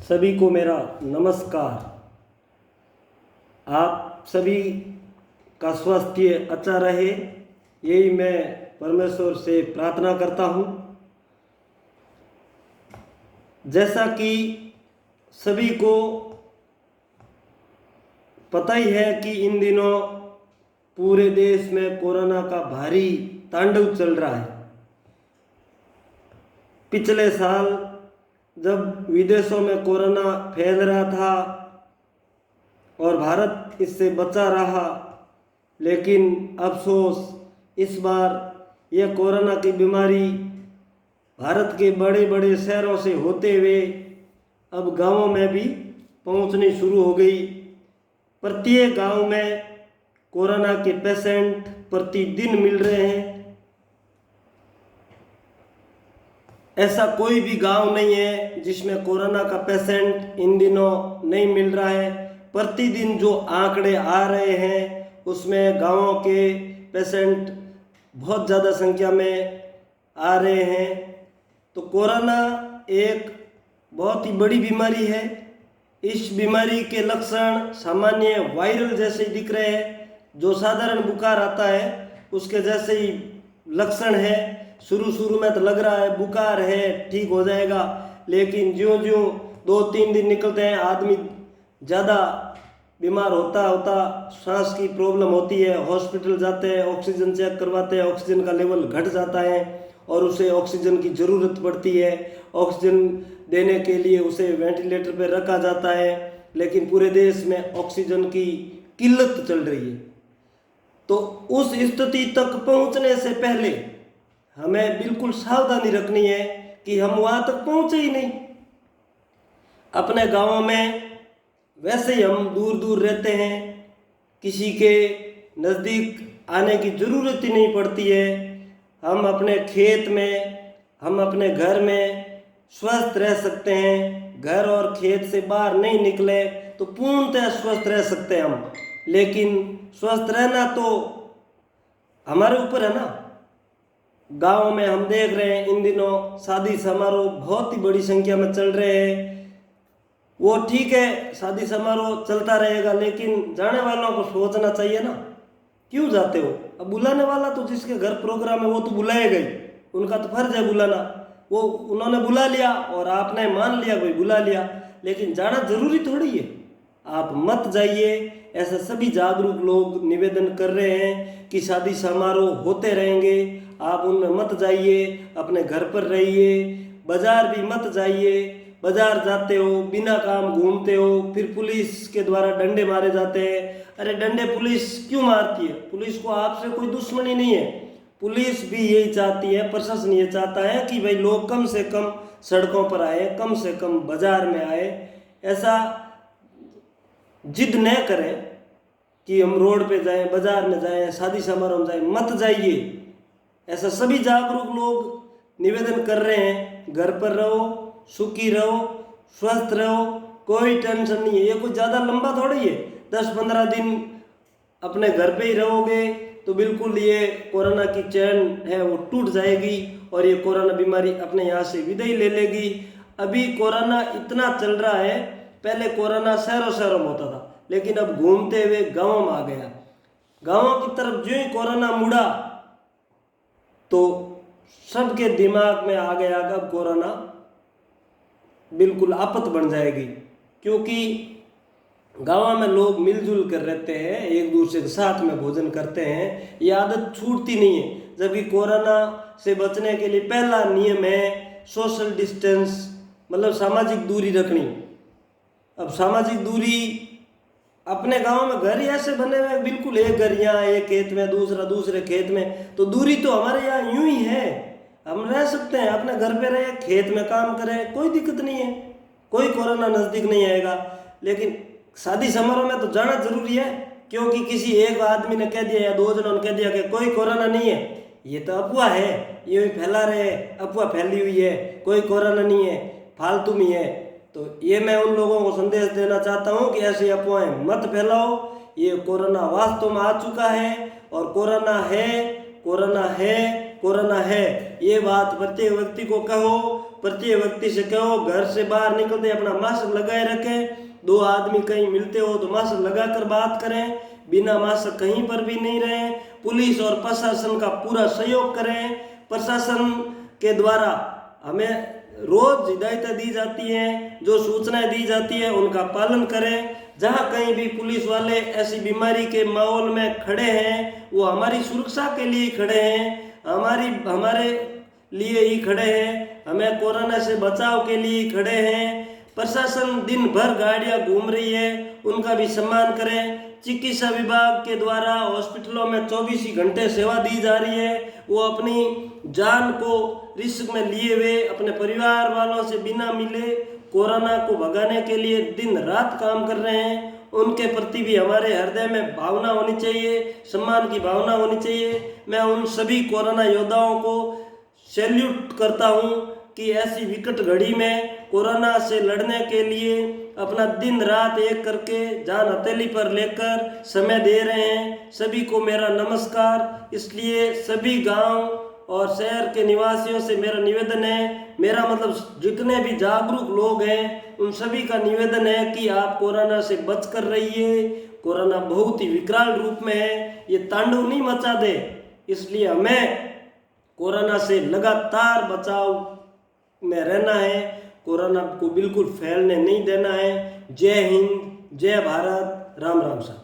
सभी को मेरा नमस्कार। आप सभी का स्वास्थ्य अच्छा रहे, यही मैं परमेश्वर से प्रार्थना करता हूँ। जैसा कि सभी को पता ही है कि इन दिनों पूरे देश में कोरोना का भारी तांडव चल रहा है। पिछले साल जब विदेशों में कोरोना फैल रहा था और भारत इससे बचा रहा, लेकिन अफसोस इस बार यह कोरोना की बीमारी भारत के बड़े बड़े शहरों से होते हुए अब गांवों में भी पहुंचनी शुरू हो गई। प्रत्येक गांव में कोरोना के पेशेंट प्रतिदिन मिल रहे हैं। ऐसा कोई भी गांव नहीं है जिसमें कोरोना का पेशेंट इन दिनों नहीं मिल रहा है। प्रतिदिन जो आंकड़े आ रहे हैं उसमें गांवों के पेशेंट बहुत ज़्यादा संख्या में आ रहे हैं। तो कोरोना एक बहुत ही बड़ी बीमारी है। इस बीमारी के लक्षण सामान्य वायरल जैसे दिख रहे हैं। जो साधारण बुखार आता है उसके जैसे ही लक्षण है। शुरू में तो लग रहा है बुखार है, ठीक हो जाएगा, लेकिन ज्यों ज्यों 2-3 दिन निकलते हैं आदमी ज़्यादा बीमार होता सांस की प्रॉब्लम होती है। हॉस्पिटल जाते हैं, ऑक्सीजन चेक करवाते हैं, ऑक्सीजन का लेवल घट जाता है और उसे ऑक्सीजन की ज़रूरत पड़ती है। ऑक्सीजन देने के लिए उसे वेंटिलेटर पर रखा जाता है, लेकिन पूरे देश में ऑक्सीजन की किल्लत चल रही है। तो उस स्थिति तक पहुंचने से पहले हमें बिल्कुल सावधानी रखनी है कि हम वहाँ तक पहुँचे ही नहीं। अपने गाँवों में वैसे ही हम दूर दूर रहते हैं, किसी के नज़दीक आने की ज़रूरत ही नहीं पड़ती है। हम अपने खेत में, हम अपने घर में स्वस्थ रह सकते हैं। घर और खेत से बाहर नहीं निकले तो पूर्णतः स्वस्थ रह सकते हैं हम। लेकिन स्वस्थ रहना तो हमारे ऊपर है ना। गाँव में हम देख रहे हैं इन दिनों शादी समारोह बहुत ही बड़ी संख्या में चल रहे हैं। वो ठीक है, शादी समारोह चलता रहेगा, लेकिन जाने वालों को सोचना चाहिए ना, क्यों जाते हो। अब बुलाने वाला तो जिसके घर प्रोग्राम है वो तो बुलाएगा ही, उनका तो फर्ज है बुलाना। वो उन्होंने बुला लिया और आपने मान लिया, कोई बुला लिया, लेकिन जाना जरूरी थोड़ी है। आप मत जाइए। ऐसा सभी जागरूक लोग निवेदन कर रहे हैं कि शादी समारोह होते रहेंगे, आप उनमें मत जाइए, अपने घर पर रहिए। बाजार भी मत जाइए। बाजार जाते हो, बिना काम घूमते हो, फिर पुलिस के द्वारा डंडे मारे जाते हैं। अरे डंडे पुलिस क्यों मारती है? पुलिस को आपसे कोई दुश्मनी नहीं है। पुलिस भी यही चाहती है, प्रशासन ये चाहता है कि भाई लोग कम से कम सड़कों पर आए, कम से कम बाजार में आए। ऐसा जिद न करें कि हम रोड पे जाएं, बाजार में जाएं, शादी समारोह में जाएं, मत जाइए। ऐसा सभी जागरूक लोग निवेदन कर रहे हैं। घर पर रहो, सुखी रहो, स्वस्थ रहो, कोई टेंशन नहीं है। ये कोई ज़्यादा लंबा थोड़ी है। 10-15 दिन अपने घर पे ही रहोगे तो बिल्कुल ये कोरोना की चैन है वो टूट जाएगी और ये कोरोना बीमारी अपने यहाँ से विदाई ले लेगी। अभी कोरोना इतना चल रहा है, पहले कोरोना शहरों में होता था, लेकिन अब घूमते हुए गाँव में आ गया। गाँवों की तरफ जो ही कोरोना मुड़ा तो सबके दिमाग में आ गया कि अब कोरोना बिल्कुल आफत बन जाएगी, क्योंकि गाँव में लोग मिलजुल कर रहते हैं, एक दूसरे के साथ में भोजन करते हैं, ये आदत छूटती नहीं है। जबकि कोरोना से बचने के लिए पहला नियम है सोशल डिस्टेंस, मतलब सामाजिक दूरी रखनी। अब सामाजिक दूरी अपने गांव में घर ही ऐसे बने हुए, बिल्कुल एक घर यहाँ, एक खेत में, दूसरा दूसरे खेत में, तो दूरी तो हमारे यहाँ यूं ही है। हम रह सकते हैं, अपने घर पे रहे, खेत में काम करें, कोई दिक्कत नहीं है, कोई कोरोना नज़दीक नहीं आएगा। लेकिन शादी समारोह में तो जाना जरूरी है, क्योंकि किसी एक आदमी ने कह दिया या 2 जनों ने कह दिया कि कोई कोरोना नहीं है, ये तो अफवाह है, ये फैला रहे, अफवाह फैली हुई है, कोई कोरोना नहीं है, फालतू में है। तो ये मैं उन लोगों को संदेश देना चाहता हूँ कि ऐसी अफवाहें मत फैलाओ। ये कोरोना वास्तव में आ चुका है और कोरोना है, कोरोना है, कोरोना है। ये बात प्रत्येक व्यक्ति को कहो, प्रत्येक व्यक्ति से कहो घर से बाहर निकलते अपना मास्क लगाए रखें। दो आदमी कहीं मिलते हो तो मास्क लगाकर बात करें, बिना मास्क कहीं पर भी नहीं रहें। पुलिस और प्रशासन का पूरा सहयोग करें। प्रशासन के द्वारा हमें रोज हिदायतें दी जाती हैं, जो सूचनाएं दी जाती है उनका पालन करें। जहाँ कहीं भी पुलिस वाले ऐसी बीमारी के माहौल में खड़े हैं, वो हमारी सुरक्षा के लिए खड़े हैं, हमारे लिए ही खड़े हैं, हमें कोरोना से बचाव के लिए खड़े हैं। प्रशासन दिन भर गाड़ियां घूम रही है, उनका भी सम्मान करें। चिकित्सा विभाग के द्वारा हॉस्पिटलों में 24 ही घंटे सेवा दी जा रही है। वो अपनी जान को रिस्क में लिए हुए अपने परिवार वालों से बिना मिले कोरोना को भगाने के लिए दिन रात काम कर रहे हैं। उनके प्रति भी हमारे हृदय में भावना होनी चाहिए, सम्मान की भावना होनी चाहिए। मैं उन सभी कोरोना योद्धाओं को सैल्यूट करता हूं कि ऐसी विकट घड़ी में कोरोना से लड़ने के लिए अपना दिन रात एक करके जान हथेली पर लेकर समय दे रहे हैं। सभी को मेरा नमस्कार। इसलिए सभी गांव और शहर के निवासियों से मेरा निवेदन है, मेरा मतलब जितने भी जागरूक लोग हैं उन सभी का निवेदन है कि आप कोरोना से बच कर रहिए। कोरोना बहुत ही विकराल रूप में है, ये तांडव नहीं मचा दे, इसलिए हमें कोरोना से लगातार बचाव में रहना है, कोरोना को बिल्कुल फैलने नहीं देना है। जय हिंद, जय भारत, राम राम साहब।